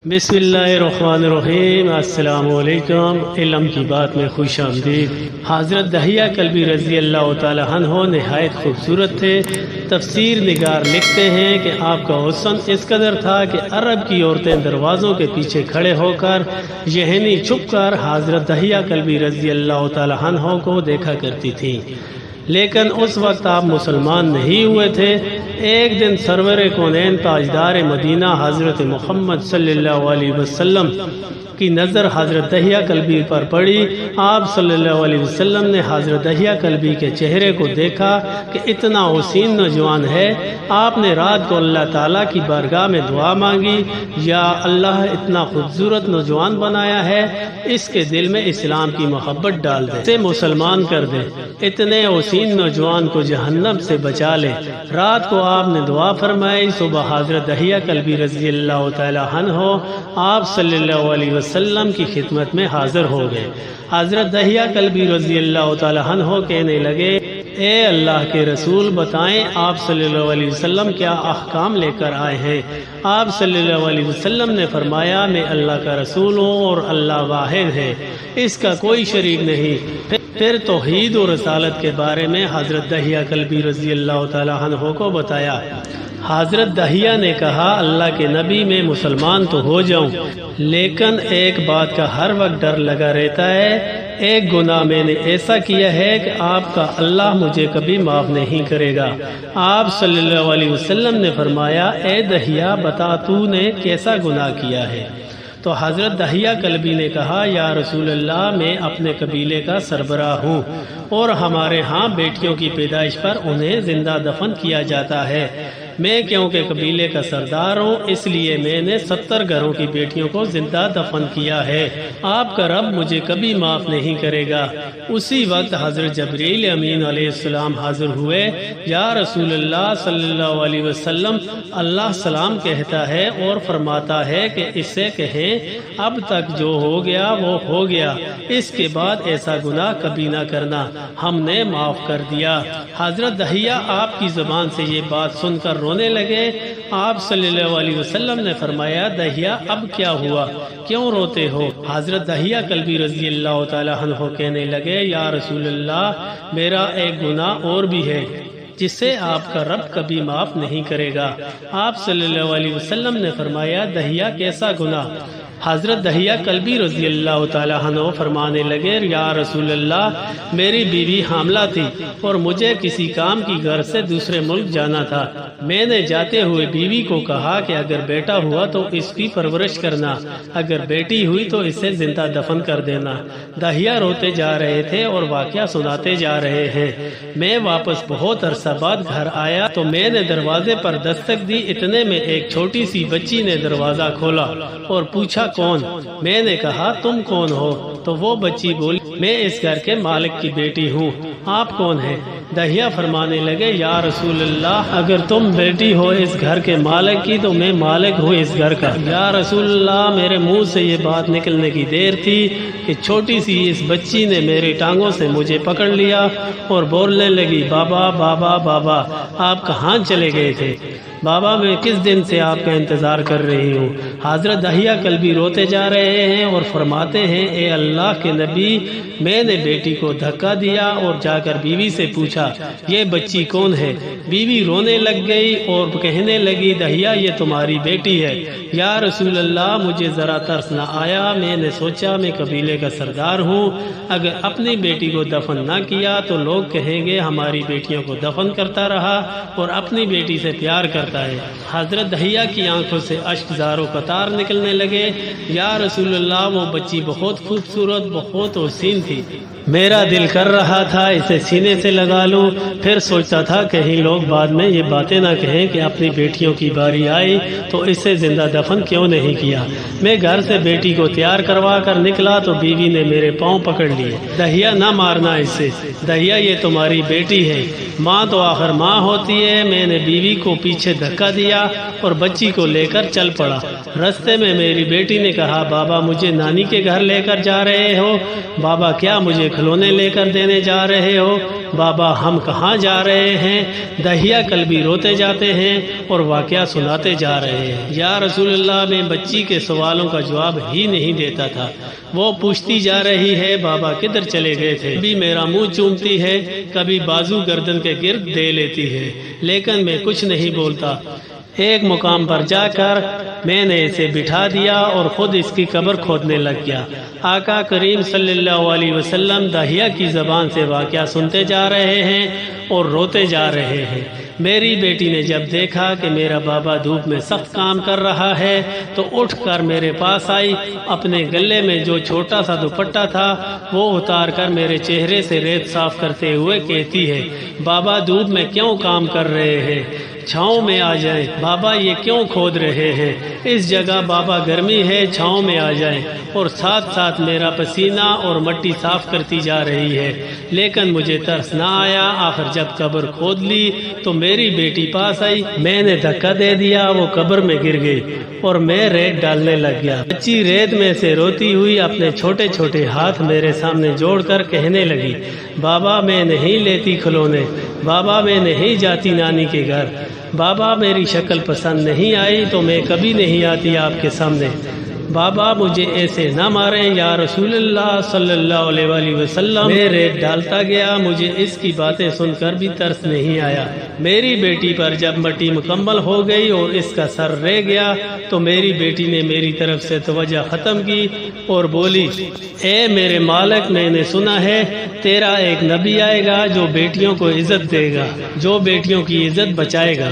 बिस्मिल्लाहिर्रहमानिर्रहीम। अस्सलामु अलैकुम। इल्म की बात में खुश आमदीद। हज़रत दहिया कल्बी रज़ी अल्लाह तआला अन्हो नहायत खूबसूरत थे। तफसीर निगार लिखते हैं कि आपका हुस्न इस कदर था कि अरब की औरतें दरवाज़ों के पीछे खड़े होकर यहनी छुप कर हज़रत दहिया कल्बी रज़ी अल्लाह तआला अन्हो को देखा करती थीं, लेकिन उस वक्त आप मुसलमान नहीं हुए थे। एक दिन सरवर कौनैन ताजदार मदीना हज़रत मुहम्मद सल्लल्लाहु अलैहि वसल्लम की नज़र हज़रत दहिया कल्बी पर पड़ी। आप सल्लल्लाहु अलैहि वसल्लम ने हज़रत दहिया कल्बी के चेहरे को देखा कि इतना हसीन नौजवान है। आपने रात को अल्लाह ताला की बारगाह में दुआ मांगी, या अल्लाह इतना खूबसूरत नौजवान बनाया है, इसके दिल में इस्लाम की मोहब्बत डाल दे, इसे मुसलमान कर दे, इतने हसीन नौजवान को जहन्नम से बचा ले। रात को आपने दुआ फरमाई। सुबह हज़रत दहिया कल्बी रज़ी अल्लाह तआला अन्हो आप सल्लल्लाहु अलैहि वसल्लम की खिदमत में हाजिर हो गए। हज़रत दहिया कल्बी रज़ी अल्लाह तआला अन्हो कहने लगे, ए अल्लाह के रसूल, बताएं आप सल्लल्लाहु अलैहि वसल्लम क्या अहकाम लेकर आए हैं। आप सल्लल्लाहु अलैहि वसल्लम ने फरमाया, मैं अल्लाह का रसूल हूँ और अल्लाह वाहिद है, इसका कोई शरीक नहीं। फिर तौहीद और रसालत के बारे में हज़रत दहिया कल्बी रज़ी अल्लाह तआला अन्हो को बताया। हज़रत दहिया ने कहा, अल्लाह के नबी, मैं मुसलमान तो हो जाऊं, लेकिन एक बात का हर वक्त डर लगा रहता है। एक गुनाह मैंने ऐसा किया है कि आपका अल्लाह मुझे कभी माफ़ नहीं करेगा। आप सल्लल्लाहु अलैहि वसल्लम ने फरमाया, ए दहिया, बता तूने कैसा गुनाह किया है। तो हज़रत दहिया कल्बी ने कहा, या रसूल अल्लाह, मैं अपने कबीले का सरबराह हूँ और हमारे यहाँ बेटियों की पैदाइश पर उन्हें जिंदा दफन किया जाता है। मैं क्योंकि कबीले का सरदार हूँ, इसलिए मैंने 70 घरों की बेटियों को जिंदा दफन किया है। आपका रब मुझे कभी माफ़ नहीं करेगा। उसी वक्त हज़रत जबरील अमीन अलैहिस्सलाम हाजिर हुए। या रसूल अल्लाह सल्लल्लाहु अलैहि वसल्लम, अल्लाह सलाम कहता है और फरमाता है कि इससे कहें, अब तक जो हो गया वो हो गया, इसके बाद ऐसा गुनाह कभी ना करना, हमने माफ़ कर दिया। हज़रत दहिया आपकी ज़बान से ये बात सुनकर रोने लगे। आप सल्लल्लाहु अलैहि वसल्लम ने फरमाया, दहिया, अब क्या हुआ, क्यों रोते हो। हज़रत दहिया कल्बी रज़ी अल्लाह तआला अन्हो कहने लगे, या रसूल अल्लाह, मेरा एक गुनाह और भी है जिसे आपका रब कभी माफ़ नहीं करेगा। आप सल्लल्लाहु अलैहि वसल्लम ने फरमाया, दहिया, कैसा गुनाह। हज़रत दहिया कल्बी रज़ी अल्लाह तआला अन्हो फरमाने लगे, या रसूल अल्लाह, मेरी बीवी हामला थी और मुझे किसी काम की घर से दूसरे मुल्क जाना था। मैंने जाते हुए बीवी को कहा कि अगर बेटा हुआ तो इसकी परवरिश करना, अगर बेटी हुई तो इसे जिंदा दफन कर देना। दहिया रोते जा रहे थे और वाक़या सुनाते जा रहे हैं। मैं वापस बहुत अरसा बाद घर आया तो मैंने दरवाजे पर दस्तक दी। इतने में एक छोटी सी बच्ची ने दरवाज़ा खोला और पूछा, कौन। मैंने कहा, तुम कौन हो। तो वो बच्ची बोली, मैं इस घर के मालिक की बेटी हूँ, आप कौन हैं। दहिया फरमाने लगे, या रसूल अल्लाह, अगर तुम बेटी हो इस घर के मालिक की तो मैं मालिक हूँ इस घर का। या रसूल अल्लाह, मेरे मुंह से ये बात निकलने की देर थी कि छोटी सी इस बच्ची ने मेरी टांगों से मुझे पकड़ लिया और बोलने लगी, बाबा बाबा बाबा, आप कहाँ चले गए थे। बाबा, मैं किस दिन से आपका इंतज़ार कर रही हूँ। हज़रत दहिया कल्बी रोते जा रहे हैं और फरमाते हैं, ए अल्लाह के नबी, मैंने बेटी को धक्का दिया और जाकर बीवी से पूछा, ये बच्ची कौन है। बीवी रोने लग गई और कहने लगी, दहिया, ये तुम्हारी बेटी है। या रसूल अल्लाह, मुझे ज़रा तरस न आया। मैंने सोचा मैं कबीले का सरदार हूँ, अगर अपनी बेटी को दफन न किया तो लोग कहेंगे हमारी बेटियों को दफन करता रहा और अपनी बेटी से प्यार करता है। हज़रत दहिया की आंखों से अश्क ज़ारो कतार निकलने लगे। या रसूल अल्लाह, वो बच्ची बहुत खूबसूरत, बहुत हसीन थी। मेरा दिल कर रहा था इसे सीने से लगा लूं। फिर सोचता था कहीं लोग बाद में ये बातें ना कहें कि अपनी बेटियों की बारी आई तो इसे जिंदा दफन क्यों नहीं किया। मैं घर से बेटी को तैयार करवा कर निकला तो बीवी ने मेरे पाँव पकड़ लिए। दहिया, ना मारना इसे। दहिया, ये तुम्हारी बेटी है, ماں تو آخر ماں ہوتی ہے۔ میں نے بیوی کو پیچھے دھکا دیا اور بچی کو لے کر چل پڑا۔ رستے میں میری بیٹی نے کہا بابا مجھے نانی کے گھر لے کر جا رہے ہو؟ بابا کیا مجھے کھلونے لے کر دینے جا رہے ہو؟ بابا ہم کہاں جا رہے ہیں؟ دہیا کلبی روتے جاتے ہیں اور واقعہ سناتے جا رہے ہیں۔ یا رسول اللہ، میں بچی کے سوالوں کا جواب ہی نہیں دیتا تھا۔ وہ پوچھتی جا رہی ہے بابا کدھر چلے گئے تھے؟ کبھی میرا منہ چومتی ہے، کبھی بازو گردن کے گرد دے لیتی ہے، لیکن میں کچھ نہیں بولتا۔ ایک مقام پر جا کر میں نے اسے بٹھا دیا اور خود اس کی قبر کھودنے لگ گیا۔ آقا کریم صلی اللہ علیہ وسلم دہیا کی زبان سے واقعہ سنتے جا رہے ہیں اور روتے جا رہے ہیں۔ میری بیٹی نے جب دیکھا کہ میرا بابا دھوپ میں سخت کام کر رہا ہے تو اٹھ کر میرے پاس آئی، اپنے گلے میں جو چھوٹا سا دوپٹہ تھا وہ اتار کر میرے چہرے سے ریت صاف کرتے ہوئے کہتی ہے بابا دھوپ میں کیوں کام کر رہے ہیں؟ چھاؤں میں آ جائیں۔ بابا یہ کیوں کھود رہے ہیں؟ اس جگہ بابا گرمی ہے، چھاؤں میں آ جائیں۔ اور ساتھ ساتھ میرا پسینہ اور مٹی صاف کرتی جا رہی ہے، لیکن مجھے ترس نہ آیا۔ آخر جب قبر کھود لی تو میری بیٹی پاس آئی، میں نے دھکا دے دیا، وہ قبر میں گر گئی اور میں ریت ڈالنے لگ گیا۔ بچی ریت میں سے روتی ہوئی اپنے چھوٹے چھوٹے ہاتھ میرے سامنے جوڑ کر کہنے لگی بابا میں نہیں لیتی کھلونے، بابا میں نہیں جاتی نانی کے گھر، بابا میری شکل پسند نہیں آئی تو میں کبھی نہیں آتی آپ کے سامنے، بابا مجھے ایسے نہ ماریں یا رسول اللہ صلی اللہ علیہ وآلہ وسلم۔ میں ریت ڈالتا گیا، مجھے اس کی باتیں سن کر بھی ترس نہیں آیا۔ میری بیٹی پر جب مٹی مکمل ہو گئی اور اس کا سر رہ گیا تو میری بیٹی نے میری طرف سے توجہ ختم کی اور بولی اے میرے مالک، میں نے سنا ہے تیرا ایک نبی آئے گا جو بیٹیوں کو عزت دے گا، جو بیٹیوں کی عزت بچائے گا۔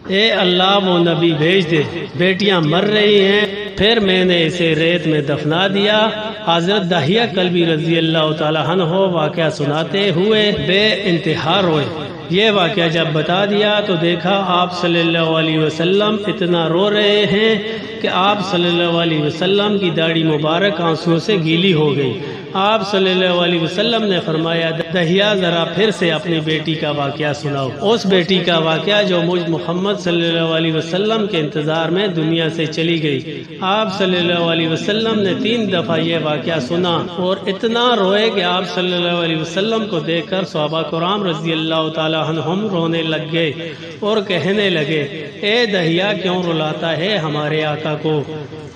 اے اللہ وہ نبی بھیج دے، بیٹیاں مر رہی ہیں۔ پھر میں نے اسے ریت میں دفنا دیا۔ حضرت دہیا کلبی رضی اللہ تعالیٰ عنہ واقعہ سناتے ہوئے بے انتہا روئے۔ یہ واقعہ جب بتا دیا تو دیکھا آپ صلی اللہ علیہ وسلم اتنا رو رہے ہیں کہ آپ صلی اللہ علیہ وسلم کی داڑھی مبارک آنسوؤں سے گیلی ہو گئی۔ آپ صلی اللہ علیہ وسلم نے فرمایا دہیا ذرا پھر سے اپنی بیٹی کا واقعہ سناؤ، اس بیٹی کا واقعہ جو مجھ محمد صلی اللہ علیہ وسلم کے انتظار میں دنیا سے چلی گئی۔ آپ صلی اللہ علیہ وسلم نے 3 دفعہ یہ واقعہ سنا اور اتنا روئے کہ آپ صلی اللہ علیہ وسلم کو دیکھ کر صحابہ کرام رضی اللہ تعالیٰ عنہم رونے لگ گئے اور کہنے لگے اے دہیا کیوں رلاتا ہے ہمارے آقا کو،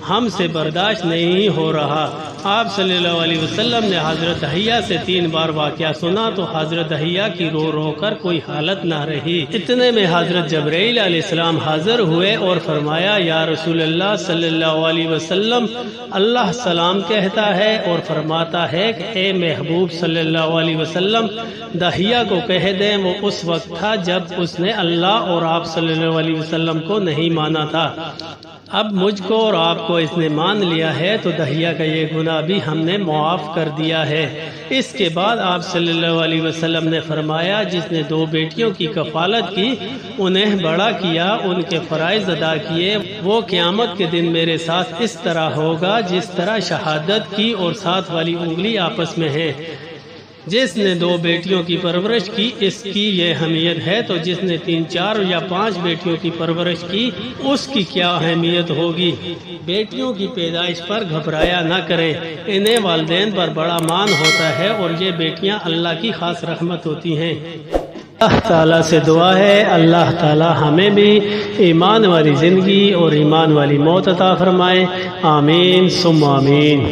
ہم سے برداشت نہیں ہو رہا۔ آپ صلی اللہ علیہ وسلم نے حضرت دہیا سے 3 بار واقعہ سنا تو حضرت دہیا کی رو رو کر کوئی حالت نہ رہی۔ اتنے میں حضرت جبرائیل علیہ السلام حاضر ہوئے اور فرمایا یا رسول اللہ صلی اللہ علیہ وسلم، اللہ سلام کہتا ہے اور فرماتا ہے کہ اے محبوب صلی اللہ علیہ وسلم دہیا کو کہہ دیں وہ اس وقت تھا جب اس نے اللہ اور آپ صلی اللہ علیہ وسلم کو نہیں مانا تھا، اب مجھ کو اور آپ کو اس نے مان لیا ہے تو دہیا کا یہ گناہ بھی ہم نے معاف کر دیا ہے۔ اس کے بعد آپ صلی اللہ علیہ وسلم نے فرمایا جس نے 2 بیٹیوں کی کفالت کی، انہیں بڑا کیا، ان کے فرائض ادا کیے، وہ قیامت کے دن میرے ساتھ اس طرح ہوگا جس طرح شہادت کی اور 7 والی انگلی آپس میں ہے۔ جس نے 2 بیٹیوں کی پرورش کی اس کی یہ اہمیت ہے تو جس نے 3 4 یا 5 بیٹیوں کی پرورش کی اس کی کیا اہمیت ہوگی۔ بیٹیوں کی پیدائش پر گھبرایا نہ کریں، انہیں والدین پر بڑا مان ہوتا ہے اور یہ بیٹیاں اللہ کی خاص رحمت ہوتی ہیں۔ اللہ تعالیٰ سے دعا ہے اللہ تعالیٰ ہمیں بھی ایمان والی زندگی اور ایمان والی موت عطا فرمائے، آمین ثم آمین۔